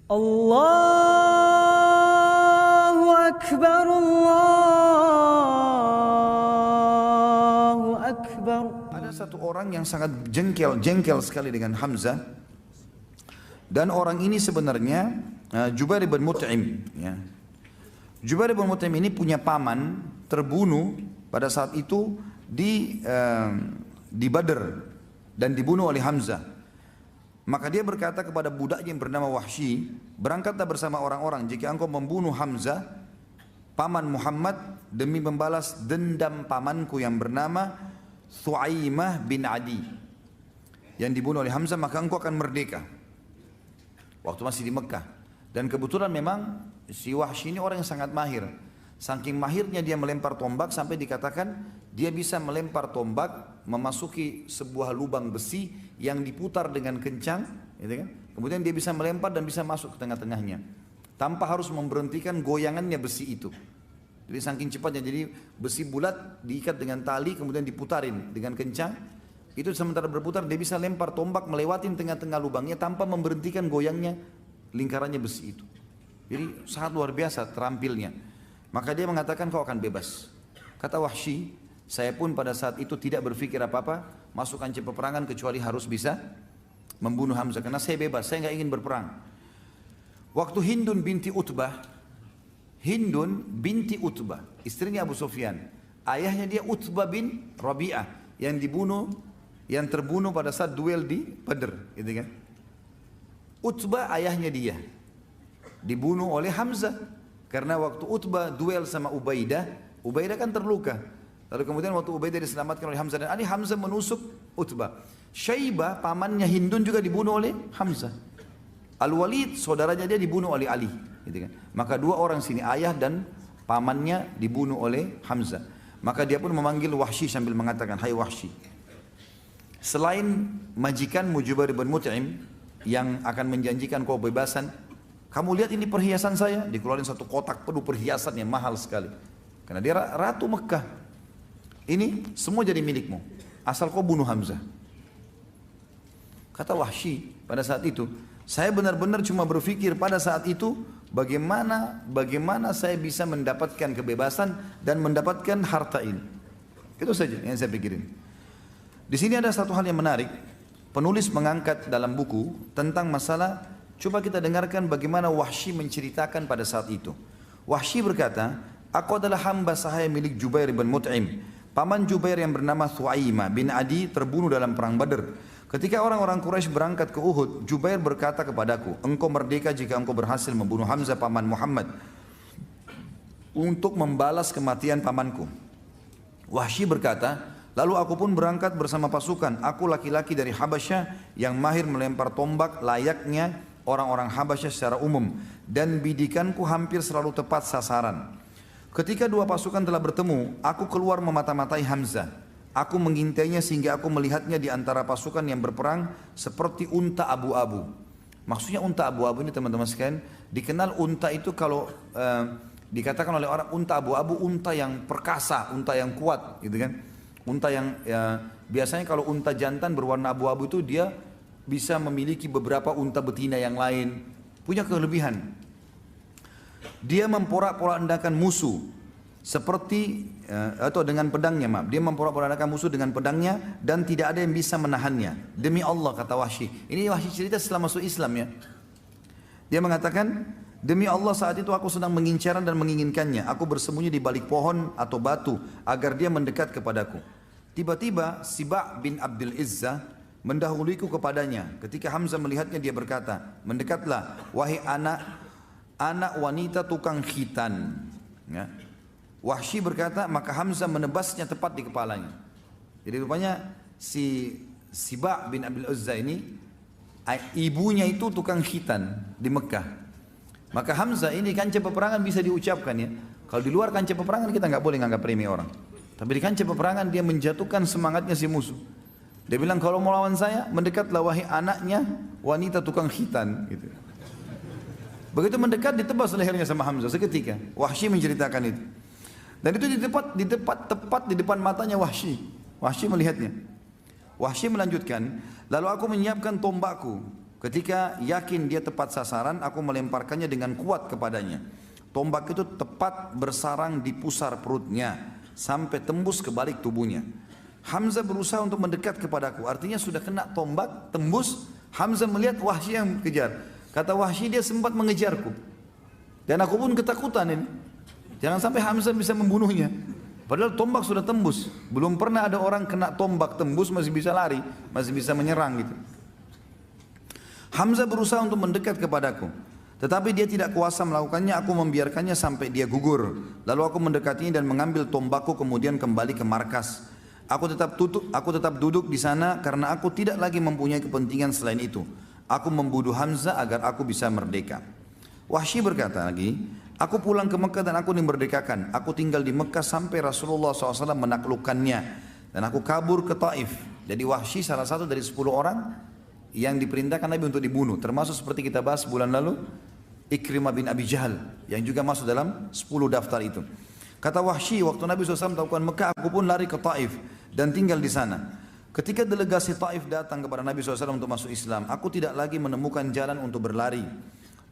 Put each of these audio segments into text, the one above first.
Allahu Akbar, Allahu Akbar. Ada satu orang yang sangat jengkel sekali dengan Hamzah. Dan orang ini sebenarnya Jubair bin Mut'im. Ya. Jubair bin Mut'im ini punya paman terbunuh pada saat itu di Badr dan dibunuh oleh Hamzah. Maka dia berkata kepada budaknya yang bernama Wahsy, berangkatlah bersama orang-orang jika engkau membunuh Hamzah, paman Muhammad, demi membalas dendam pamanku yang bernama Thu'aimah bin Adi yang dibunuh oleh Hamzah, maka engkau akan merdeka. Waktu masih di Mekah. Dan kebetulan memang si Wahsy ini orang yang sangat mahir. Saking mahirnya dia melempar tombak sampai dikatakan dia bisa melempar tombak memasuki sebuah lubang besi yang diputar dengan kencang, gitu kan? Kemudian dia bisa melempar dan bisa masuk ke tengah-tengahnya tanpa harus memberhentikan goyangannya besi itu. Jadi saking cepatnya, jadi besi bulat diikat dengan tali kemudian diputarin dengan kencang. Itu sementara berputar dia bisa lempar tombak melewati tengah-tengah lubangnya tanpa memberhentikan goyangnya lingkarannya besi itu. Jadi sangat luar biasa terampilnya. Maka dia mengatakan kau akan bebas. Kata Wahsy, saya pun pada saat itu tidak berpikir apa-apa masuk kancah peperangan kecuali harus bisa membunuh Hamzah. Karena saya bebas, saya nggak ingin berperang. Waktu Hindun binti Utbah, istrinya Abu Sufyan, ayahnya dia Utbah bin Rabi'ah yang terbunuh pada saat duel di Badr, gitu kan? Utbah ayahnya dia dibunuh oleh Hamzah. Karena waktu Utbah duel sama Ubaidah kan terluka. Lalu kemudian waktu Ubaidah diselamatkan oleh Hamzah dan Ali, Hamzah menusuk Utbah. Syaibah pamannya Hindun juga dibunuh oleh Hamzah. Al-Walid saudaranya dia dibunuh oleh Ali, gitu kan. Maka dua orang sini, ayah dan pamannya dibunuh oleh Hamzah. Maka dia pun memanggil Wahsy sambil mengatakan, hai Wahsy, selain majikanmu Jubair bin Mut'im yang akan menjanjikan kau bebasan, kamu lihat ini perhiasan saya, dikeluarin satu kotak penuh perhiasan yang mahal sekali. Karena dia ratu Mekah. Ini semua jadi milikmu, asal kau bunuh Hamzah. Kata Wahsy pada saat itu, saya benar-benar cuma berpikir pada saat itu bagaimana saya bisa mendapatkan kebebasan dan mendapatkan harta ini. Itu saja yang saya pikirin. Di sini ada satu hal yang menarik. Penulis mengangkat dalam buku tentang masalah. Coba kita dengarkan bagaimana Wahsy menceritakan pada saat itu. Wahsy berkata, aku adalah hamba sahaya milik Jubair bin Mut'im. Paman Jubair yang bernama Thu'aimah bin Adi terbunuh dalam perang Badr. Ketika orang-orang Quraisy berangkat ke Uhud, Jubair berkata kepadaku, engkau merdeka jika engkau berhasil membunuh Hamzah paman Muhammad untuk membalas kematian pamanku. Wahsy berkata, lalu aku pun berangkat bersama pasukan. Aku laki-laki dari Habasyah yang mahir melempar tombak layaknya orang-orang Habasyah secara umum, dan bidikanku hampir selalu tepat sasaran. Ketika dua pasukan telah bertemu, aku keluar memata-matai Hamzah. Aku mengintainya sehingga aku melihatnya di antara pasukan yang berperang seperti unta abu-abu. Maksudnya unta abu-abu ini teman-teman sekalian, dikenal unta itu kalau dikatakan oleh orang unta abu-abu, unta yang perkasa, unta yang kuat, gitu kan? Unta yang biasanya kalau unta jantan berwarna abu-abu itu dia bisa memiliki beberapa unta betina yang lain, punya kelebihan. Dia memporak-porandakan musuh seperti atau dengan pedangnya, dia memporak-porandakan musuh dengan pedangnya dan tidak ada yang bisa menahannya. Demi Allah, kata Wahsy. Ini Wahsy cerita setelah masuk Islam ya. Dia mengatakan, demi Allah saat itu aku sedang mengincarnya dan menginginkannya. Aku bersembunyi di balik pohon atau batu agar dia mendekat kepadaku. Tiba-tiba Siba' bin Abdul Izzah mendahuluiku kepadanya. Ketika Hamzah melihatnya, dia berkata, mendekatlah wahai anak wanita tukang khitan, ya. Wahsy berkata, maka Hamzah menebasnya tepat di kepalanya. Jadi rupanya si Siba' bin Abdul Izzah ini ibunya itu tukang khitan di Mekah. Maka Hamzah ini kancah peperangan bisa diucapkan ya. Kalau di luar kancah peperangan kita nggak boleh nganggap remeh orang. Tapi di kancah peperangan dia menjatuhkan semangatnya si musuh. Dia bilang, kalau mau lawan saya, mendekatlah wahai anaknya wanita tukang khitan, gitu. Begitu mendekat, ditebas lehernya sama Hamzah seketika. Wahsy menceritakan itu. Dan itu tepat di depan matanya Wahsy. Wahsy melihatnya. Wahsy melanjutkan, lalu aku menyiapkan tombakku Ketika yakin dia tepat sasaran, aku melemparkannya dengan kuat kepadanya. Tombak itu tepat bersarang di pusar perutnya sampai tembus ke balik tubuhnya. Hamzah berusaha untuk mendekat kepadaku, artinya sudah kena tombak, tembus. Hamzah melihat Wahsy yang kejar. Kata Wahsy, dia sempat mengejarku. Dan aku pun ketakutan ini. Jangan sampai Hamzah bisa membunuhnya. Padahal tombak sudah tembus. Belum pernah ada orang kena tombak tembus masih bisa lari, masih bisa menyerang gitu. Hamzah berusaha untuk mendekat kepadaku, tetapi dia tidak kuasa melakukannya. Aku membiarkannya sampai dia gugur. Lalu aku mendekatinya dan mengambil tombakku, kemudian kembali ke markas. Aku tetap duduk di sana karena aku tidak lagi mempunyai kepentingan selain itu. Aku membunuh Hamzah agar aku bisa merdeka. Wahsy berkata lagi, aku pulang ke Mekah dan aku dimerdekakan. Aku tinggal di Mekah sampai Rasulullah SAW menaklukkannya. Dan aku kabur ke Taif. Jadi Wahsy salah satu dari 10 orang yang diperintahkan Nabi untuk dibunuh, termasuk seperti kita bahas bulan lalu Ikrimah bin Abi Jahal yang juga masuk dalam 10 daftar itu. Kata Wahsy, waktu Nabi SAW melakukan Mekah, aku pun lari ke Taif dan tinggal di sana. Ketika delegasi Taif datang kepada Nabi SAW untuk masuk Islam, aku tidak lagi menemukan jalan untuk berlari.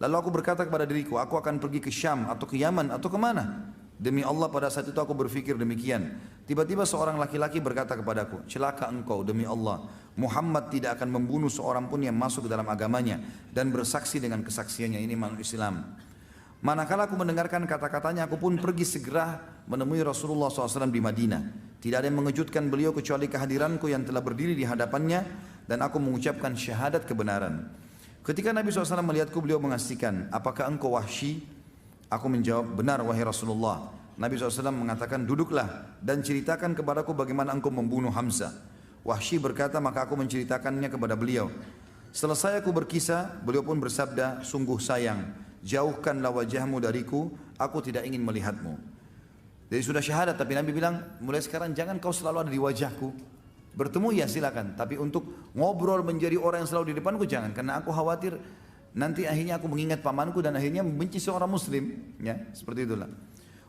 Lalu aku berkata kepada diriku, aku akan pergi ke Syam atau ke Yaman atau kemana? Demi Allah pada saat itu aku berpikir demikian. Tiba-tiba seorang laki-laki berkata kepadaku, celaka engkau demi Allah. Muhammad tidak akan membunuh seorang pun yang masuk ke dalam agamanya dan bersaksi dengan kesaksiannya. Ini makhluk Islam. Manakala aku mendengarkan kata-katanya, aku pun pergi segera menemui Rasulullah SAW di Madinah. Tidak ada yang mengejutkan beliau kecuali kehadiranku yang telah berdiri di hadapannya dan aku mengucapkan syahadat kebenaran. Ketika Nabi SAW melihatku, beliau mengasihkan, apakah engkau Wahsy? Aku menjawab, benar wahai Rasulullah. Nabi SAW mengatakan, duduklah dan ceritakan kepadaku bagaimana engkau membunuh Hamzah. Wahsy berkata, maka aku menceritakannya kepada beliau. Selesai aku berkisah, beliau pun bersabda, sungguh sayang, jauhkanlah wajahmu dariku, aku tidak ingin melihatmu. Jadi sudah syahadat, tapi Nabi bilang, mulai sekarang jangan kau selalu ada di wajahku. Bertemu ya silakan, tapi untuk ngobrol menjadi orang yang selalu di depanku jangan, karena aku khawatir nanti akhirnya aku mengingat pamanku dan akhirnya membenci seorang muslim, ya seperti itulah.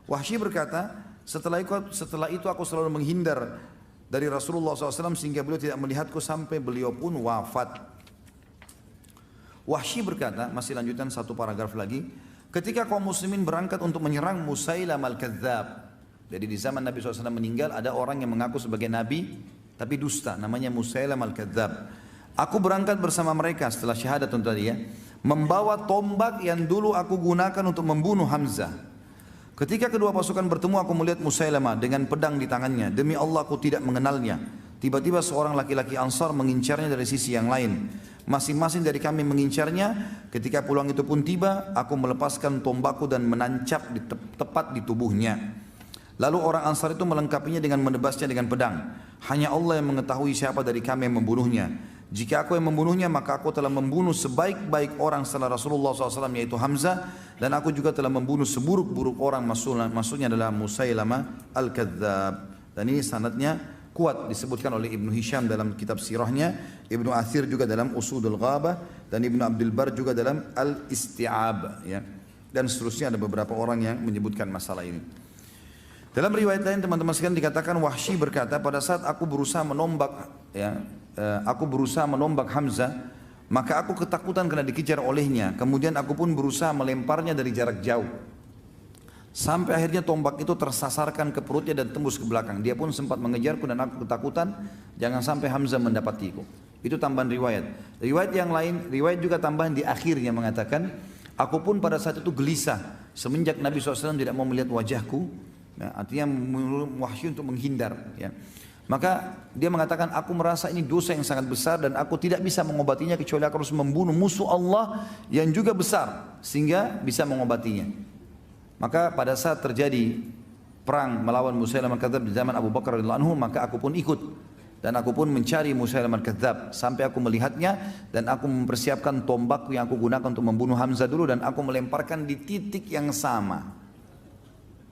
Wahsy berkata, setelah itu aku selalu menghindar dari Rasulullah SAW sehingga beliau tidak melihatku sampai beliau pun wafat. Wahsy berkata, masih lanjutan satu paragraf lagi, ketika kaum muslimin berangkat untuk menyerang Musailamah al-Kadzab. Jadi di zaman Nabi SAW meninggal ada orang yang mengaku sebagai nabi tapi dusta, namanya Musailamah al-Kadzab. Aku berangkat bersama mereka setelah syahadat untuk tadi ya, membawa tombak yang dulu aku gunakan untuk membunuh Hamzah. Ketika kedua pasukan bertemu, aku melihat Musailamah dengan pedang di tangannya. Demi Allah aku tidak mengenalnya. Tiba-tiba seorang laki-laki Ansar mengincarnya dari sisi yang lain. Masing-masing dari kami mengincarnya. Ketika pulang itu pun tiba, aku melepaskan tombakku dan menancap tepat di tubuhnya. Lalu orang Ansar itu melengkapinya dengan menebasnya dengan pedang. Hanya Allah yang mengetahui siapa dari kami yang membunuhnya. Jika aku yang membunuhnya, maka aku telah membunuh sebaik-baik orang setelah Rasulullah SAW, yaitu Hamzah. Dan aku juga telah membunuh seburuk-buruk orang, maksudnya adalah Musailamah al-Kadzab. Dan ini sanadnya kuat, disebutkan oleh Ibnu Hisham dalam kitab sirahnya, Ibnu Athir juga dalam Usudul Ghabah, dan Ibnu Abdul Bar juga dalam Al-Isti'ab, ya. Dan seterusnya ada beberapa orang yang menyebutkan masalah ini. Dalam riwayat lain teman-teman sekalian dikatakan Wahsy berkata, pada saat aku berusaha menombak Hamzah, maka aku ketakutan karena dikejar olehnya. Kemudian aku pun berusaha melemparnya dari jarak jauh. Sampai akhirnya tombak itu tersasarkan ke perutnya dan tembus ke belakang. Dia pun sempat mengejarku dan aku ketakutan jangan sampai Hamzah mendapatiku. Itu tambahan riwayat. Riwayat yang lain, riwayat juga tambahan di akhirnya mengatakan, aku pun pada saat itu gelisah semenjak Nabi SAW tidak mau melihat wajahku. Ya, artinya Wahsy untuk menghindar, ya. Maka dia mengatakan, aku merasa ini dosa yang sangat besar dan aku tidak bisa mengobatinya kecuali aku harus membunuh musuh Allah yang juga besar sehingga bisa mengobatinya. Maka pada saat terjadi perang melawan Musailamah al-Kadzab di zaman Abu Bakar radhiyallahu anhu, maka aku pun ikut dan aku pun mencari Musailamah al-Kadzab sampai aku melihatnya dan aku mempersiapkan tombakku yang aku gunakan untuk membunuh Hamzah dulu dan aku melemparkan di titik yang sama.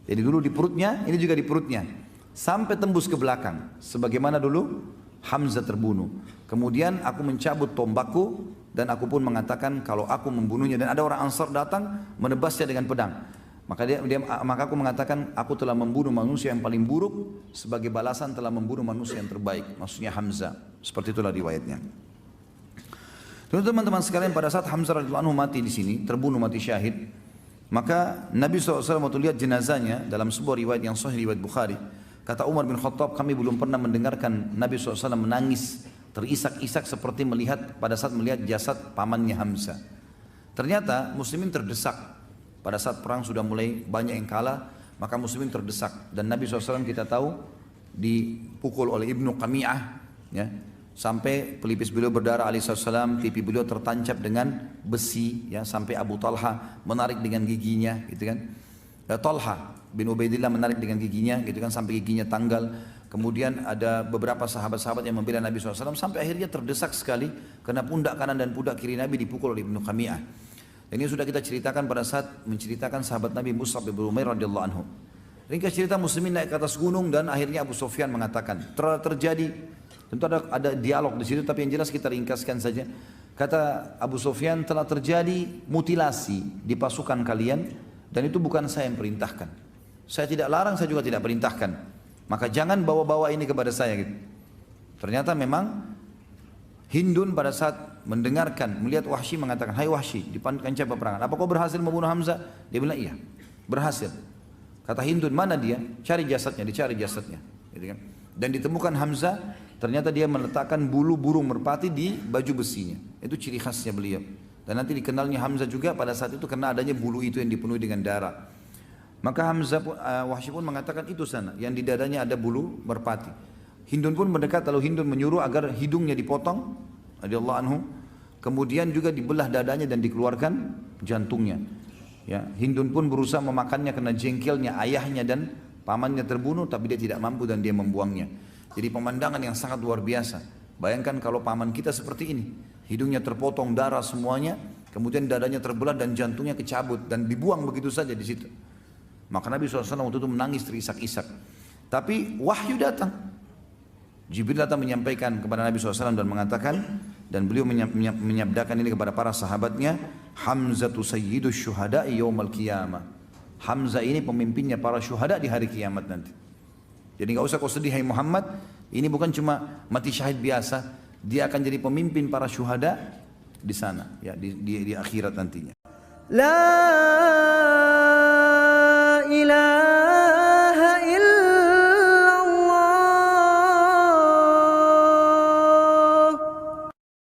Jadi dulu di perutnya, ini juga di perutnya, sampai tembus ke belakang, sebagaimana dulu Hamzah terbunuh. Kemudian aku mencabut tombakku dan aku pun mengatakan kalau aku membunuhnya, dan ada orang Ansar datang menebasnya dengan pedang. Maka aku mengatakan aku telah membunuh manusia yang paling buruk sebagai balasan telah membunuh manusia yang terbaik, maksudnya Hamzah. Seperti itulah riwayatnya. Teman-teman sekalian, pada saat Hamzah radhiyallahu anhu mati di sini, terbunuh mati syahid, maka Nabi SAW waktu lihat jenazahnya dalam sebuah riwayat yang sahih, riwayat Bukhari, kata Umar bin Khattab, kami belum pernah mendengarkan Nabi SAW menangis terisak-isak seperti pada saat melihat jasad pamannya Hamzah. Ternyata muslimin terdesak pada saat perang sudah mulai banyak yang kalah, maka muslimin terdesak dan Nabi SAW kita tahu dipukul oleh Ibnu Qami'ah, ya, sampai pelipis beliau berdarah alaihissalam, pipi beliau tertancap dengan besi, ya, sampai Abu Talha menarik dengan giginya, gitu kan. Talha bin Ubaidillah menarik dengan giginya, gitu kan, sampai giginya tanggal. Kemudian ada beberapa sahabat-sahabat yang membela Nabi SAW sampai akhirnya terdesak sekali karena pundak kanan dan pundak kiri Nabi dipukul oleh Ibnu Qami'ah. Ini sudah kita ceritakan pada saat menceritakan sahabat Nabi Mus'ab bin Umair radhiyallahu anhu. Ringkas cerita muslimin naik ke atas gunung dan akhirnya Abu Sufyan mengatakan, terjadi, tentu ada dialog di situ tapi yang jelas kita ringkaskan saja. Kata Abu Sufyan, telah terjadi mutilasi di pasukan kalian dan itu bukan saya yang perintahkan. Saya tidak larang, saya juga tidak perintahkan. Maka jangan bawa-bawa ini kepada saya gitu. Ternyata memang Hindun pada saat mendengarkan, melihat Wahsy mengatakan, hai Wahsy, di kancah peperangan, apa kau berhasil membunuh Hamzah? Dia bilang iya, berhasil. Kata Hindun, mana dia? Cari jasadnya, dicari jasadnya, gitu kan? Dan ditemukan Hamzah, ternyata dia meletakkan bulu burung merpati di baju besinya. Itu ciri khasnya beliau. Dan nanti dikenalnya Hamzah juga pada saat itu karena adanya bulu itu yang dipenuhi dengan darah. Maka Wahsy pun mengatakan itu sana, yang di dadanya ada bulu merpati. Hindun pun mendekat, lalu Hindun menyuruh agar hidungnya dipotong, radhiyallahu anhu. Kemudian juga dibelah dadanya dan dikeluarkan jantungnya. Ya, Hindun pun berusaha memakannya karena jengkelnya ayahnya dan pamannya terbunuh, tapi dia tidak mampu dan dia membuangnya. Jadi pemandangan yang sangat luar biasa. Bayangkan kalau paman kita seperti ini, hidungnya terpotong, darah semuanya, kemudian dadanya terbelah dan jantungnya kecabut dan dibuang begitu saja di situ. Maka Nabi SAW waktu itu menangis terisak-isak. Tapi wahyu datang. Jibril datang menyampaikan kepada Nabi SAW dan mengatakan, dan beliau menyabdakan ini kepada para sahabatnya, Hamzatu sayyidus syuhada'i yawmal qiyamah. Hamzah ini pemimpinnya para syuhada di hari kiamat nanti. Jadi enggak usah kau sedih hai Muhammad, ini bukan cuma mati syahid biasa, dia akan jadi pemimpin para syuhada di sana, ya, di akhirat nantinya. لا